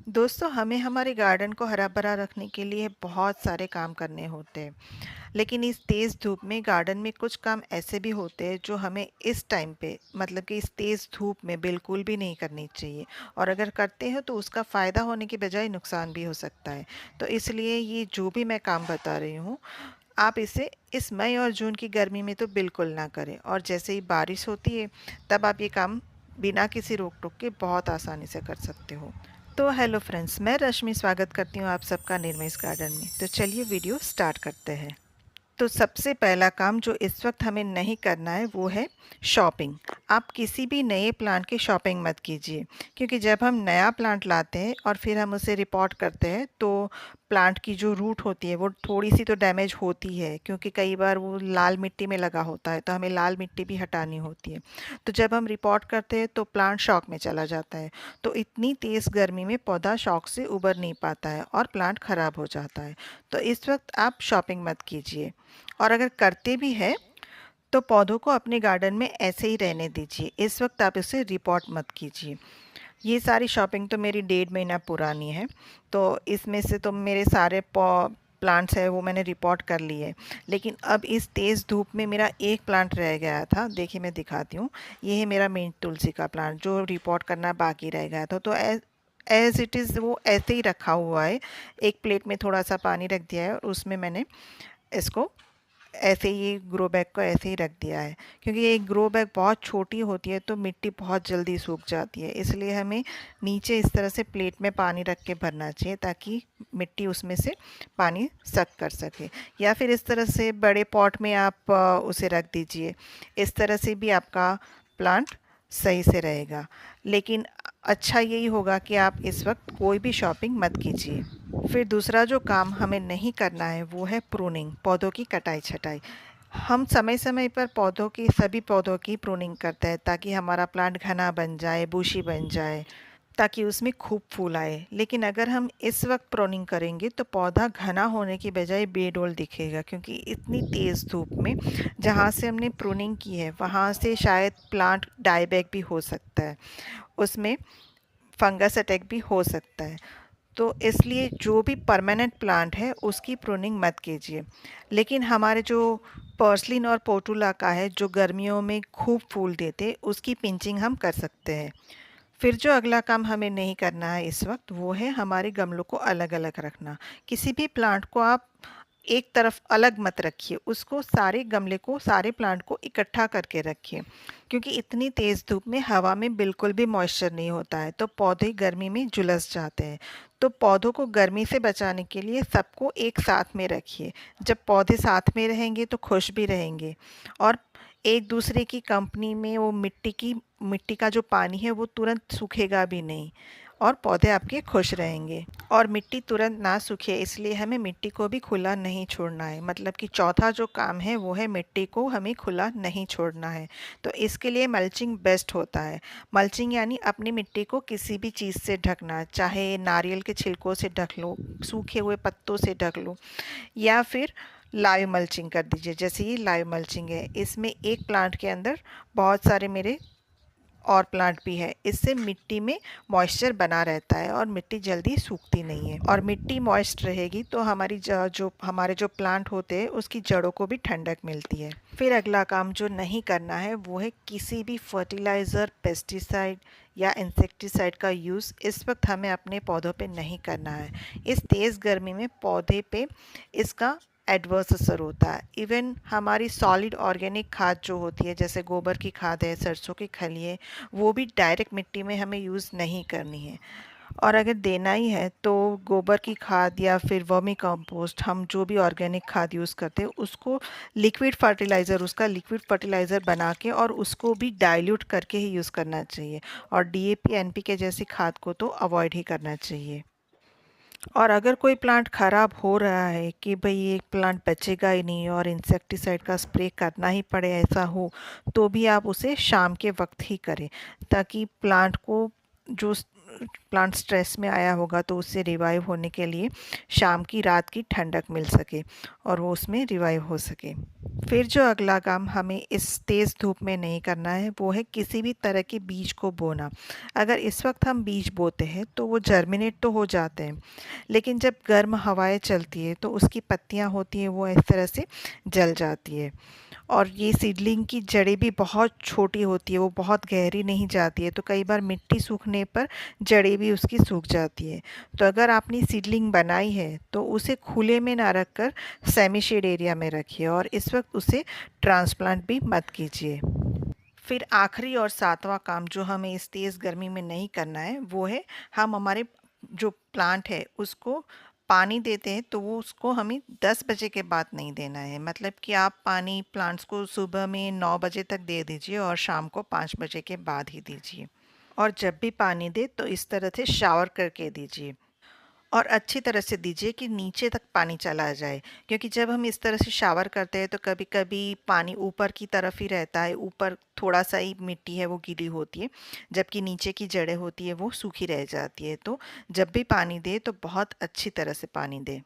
दोस्तों, हमें हमारे गार्डन को हरा-भरा रखने के लिए बहुत सारे काम करने होते हैं। लेकिन इस तेज़ धूप में गार्डन में कुछ काम ऐसे भी होते हैं जो हमें इस टाइम पे मतलब कि इस तेज़ धूप में बिल्कुल भी नहीं करनी चाहिए। और अगर करते हैं तो उसका फ़ायदा होने की बजाय नुकसान भी हो सकता है। तो इसलिए ये जो भी मैं काम बता रही हूँ, आप इसे इस मई और जून की गर्मी में तो बिल्कुल ना करें। और जैसे ही बारिश होती है, तब आप ये काम बिना किसी रोक-टोक के बहुत आसानी से कर सकते हो। तो हेलो फ्रेंड्स, मैं रश्मि स्वागत करती हूँ आप सबका निर्मिस गार्डन में। तो चलिए वीडियो स्टार्ट करते हैं। तो सबसे पहला काम जो इस वक्त हमें नहीं करना है वो है शॉपिंग। आप किसी भी नए प्लांट की शॉपिंग मत कीजिए, क्योंकि जब हम नया प्लांट लाते हैं और फिर हम उसे रिपोर्ट करते हैं तो प्लांट की जो रूट होती है वो थोड़ी सी तो डैमेज होती है, क्योंकि कई बार वो लाल मिट्टी में लगा होता है तो हमें लाल मिट्टी भी हटानी होती है। तो जब हम रिपोर्ट करते हैं तो प्लांट शॉक में चला जाता है। तो इतनी तेज़ गर्मी में पौधा शॉक से उबर नहीं पाता है और प्लांट ख़राब हो जाता है। तो इस वक्त आप शॉपिंग मत कीजिए। और अगर करते भी हैं तो पौधों को अपने गार्डन में ऐसे ही रहने दीजिए। इस वक्त आप इसे रिपोर्ट मत कीजिए। ये सारी शॉपिंग तो मेरी 1.5 महीना पुरानी है। तो इसमें से तो मेरे सारे प्लांट्स है वो मैंने रिपोर्ट कर लिए। लेकिन अब इस तेज़ धूप में मेरा एक प्लांट रह गया था। देखिए मैं दिखाती हूँ। ये है मेरा मिंट तुलसी का प्लांट जो रिपोर्ट करना बाकी रह गया था। तो एज इट इज़ वो ऐसे ही रखा हुआ है। एक प्लेट में थोड़ा सा पानी रख दिया है और उसमें मैंने इसको ऐसे ही ग्रो बैग को ऐसे ही रख दिया है, क्योंकि ये ग्रो बैग बहुत छोटी होती है तो मिट्टी बहुत जल्दी सूख जाती है। इसलिए हमें नीचे इस तरह से प्लेट में पानी रख के भरना चाहिए ताकि मिट्टी उसमें से पानी सक कर सके। या फिर इस तरह से बड़े पॉट में आप उसे रख दीजिए। इस तरह से भी आपका प्लांट सही से रहेगा। लेकिन अच्छा यही होगा कि आप इस वक्त कोई भी शॉपिंग मत कीजिए। फिर दूसरा जो काम हमें नहीं करना है वो है प्रूनिंग, पौधों की कटाई छटाई। हम समय समय पर सभी पौधों की प्रूनिंग करते हैं ताकि हमारा प्लांट घना बन जाए, बुशी बन जाए, ताकि उसमें खूब फूल आए। लेकिन अगर हम इस वक्त प्रूनिंग करेंगे तो पौधा घना होने की बजाय बेडोल दिखेगा, क्योंकि इतनी तेज़ धूप में जहाँ से हमने प्रूनिंग की है वहाँ से शायद प्लांट डाईबैक भी हो सकता है, उसमें फंगस अटैक भी हो सकता है। तो इसलिए जो भी परमानेंट प्लांट है उसकी प्रूनिंग मत कीजिए। लेकिन हमारे जो पर्सलिन और पोर्टुला का है जो गर्मियों में खूब फूल देते, उसकी पिंचिंग हम कर सकते हैं। फिर जो अगला काम हमें नहीं करना है इस वक्त वो है हमारे गमलों को अलग अलग रखना। किसी भी प्लांट को आप एक तरफ अलग मत रखिए, उसको सारे गमले को सारे प्लांट को इकट्ठा करके रखिए, क्योंकि इतनी तेज़ धूप में हवा में बिल्कुल भी मॉइस्चर नहीं होता है तो पौधे गर्मी में झुलस जाते हैं। तो पौधों को गर्मी से बचाने के लिए सबको एक साथ में रखिए। जब पौधे साथ में रहेंगे तो खुश भी रहेंगे और एक दूसरे की कंपनी में वो मिट्टी का जो पानी है वो तुरंत सूखेगा भी नहीं और पौधे आपके खुश रहेंगे। और मिट्टी तुरंत ना सूखे इसलिए हमें मिट्टी को भी खुला नहीं छोड़ना है। मतलब कि चौथा जो काम है वो है मिट्टी को हमें खुला नहीं छोड़ना है। तो इसके लिए मल्चिंग बेस्ट होता है। मल्चिंग यानी अपनी मिट्टी को किसी भी चीज़ से ढकना, चाहे नारियल के छिलकों से ढक लो, सूखे हुए पत्तों से ढक लो, या फिर लाइव मल्चिंग कर दीजिए। जैसे ये लाइव मल्चिंग है, इसमें एक प्लांट के अंदर बहुत सारे मेरे और प्लांट भी है। इससे मिट्टी में मॉइस्चर बना रहता है और मिट्टी जल्दी सूखती नहीं है। और मिट्टी मॉइस्ट रहेगी तो जो हमारे जो प्लांट होते हैं उसकी जड़ों को भी ठंडक मिलती है। फिर अगला काम जो नहीं करना है वो है किसी भी फर्टिलाइज़र, पेस्टिसाइड या इंसेक्टिसाइड का यूज़ इस वक्त हमें अपने पौधों पे नहीं करना है। इस तेज़ गर्मी में पौधे पे इसका एडवर्स असर होता है। इवन हमारी सॉलिड ऑर्गेनिक खाद जो होती है, जैसे गोबर की खाद है, सरसों की खली है, वो भी डायरेक्ट मिट्टी में हमें यूज़ नहीं करनी है। और अगर देना ही है तो गोबर की खाद या फिर वर्मी कंपोस्ट, हम जो भी ऑर्गेनिक खाद यूज़ करते हैं उसको उसका लिक्विड फर्टिलाइज़र बना के और उसको भी डाइल्यूट करके ही यूज़ करना चाहिए। और डीएपी एनपीके जैसी खाद को तो अवॉइड ही करना चाहिए। और अगर कोई प्लांट ख़राब हो रहा है कि भई ये प्लांट बचेगा ही नहीं और इंसेक्टिसाइड का स्प्रे करना ही पड़े ऐसा हो, तो भी आप उसे शाम के वक्त ही करें, ताकि प्लांट को जो प्लांट स्ट्रेस में आया होगा तो उससे रिवाइव होने के लिए शाम की रात की ठंडक मिल सके और वो उसमें रिवाइव हो सके। फिर जो अगला काम हमें इस तेज़ धूप में नहीं करना है वो है किसी भी तरह के बीज को बोना। अगर इस वक्त हम बीज बोते हैं तो वो जर्मिनेट तो हो जाते हैं, लेकिन जब गर्म हवाएं चलती है तो उसकी पत्तियां होती हैं वो इस तरह से जल जाती है। और ये सीडलिंग की जड़ें भी बहुत छोटी होती है, वो बहुत गहरी नहीं जाती है, तो कई बार मिट्टी सूखने पर जड़ें भी उसकी सूख जाती है। तो अगर आपने सीडलिंग बनाई है तो उसे खुले में ना रखकर सेमी शेड एरिया में रखिए और इस वक्त उसे ट्रांसप्लांट भी मत कीजिए। फिर आखिरी और सातवां काम जो हमें इस तेज़ गर्मी में नहीं करना है वो है, हम हमारे जो प्लांट है उसको पानी देते हैं तो वो उसको हमें 10 बजे के बाद नहीं देना है। मतलब कि आप पानी प्लांट्स को सुबह में 9 बजे तक दे दीजिए और शाम को 5 बजे के बाद ही दीजिए। और जब भी पानी दे तो इस तरह से शावर करके दीजिए और अच्छी तरह से दीजिए कि नीचे तक पानी चला जाए, क्योंकि जब हम इस तरह से शावर करते हैं तो कभी-कभी पानी ऊपर की तरफ ही रहता है, ऊपर थोड़ा-सा ही मिट्टी है वो गीली होती है, जबकि नीचे की जड़ें होती है वो सूखी रह जाती है। तो जब भी पानी दें तो बहुत अच्छी तरह से पानी दें।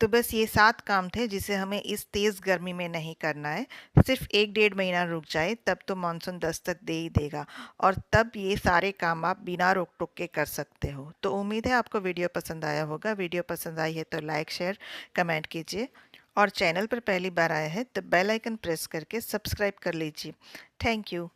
तो बस ये 7 काम थे जिसे हमें इस तेज़ गर्मी में नहीं करना है। सिर्फ़ 1 डेढ़ महीना रुक जाए तब तो मानसून दस्तक दे ही देगा और तब ये सारे काम आप बिना रोक-टोक के कर सकते हो। तो उम्मीद है आपको वीडियो पसंद आया होगा। वीडियो पसंद आई है तो लाइक, शेयर, कमेंट कीजिए और चैनल पर पहली बार आए हैं तो बेल आइकन प्रेस करके सब्सक्राइब कर लीजिए। Thank you.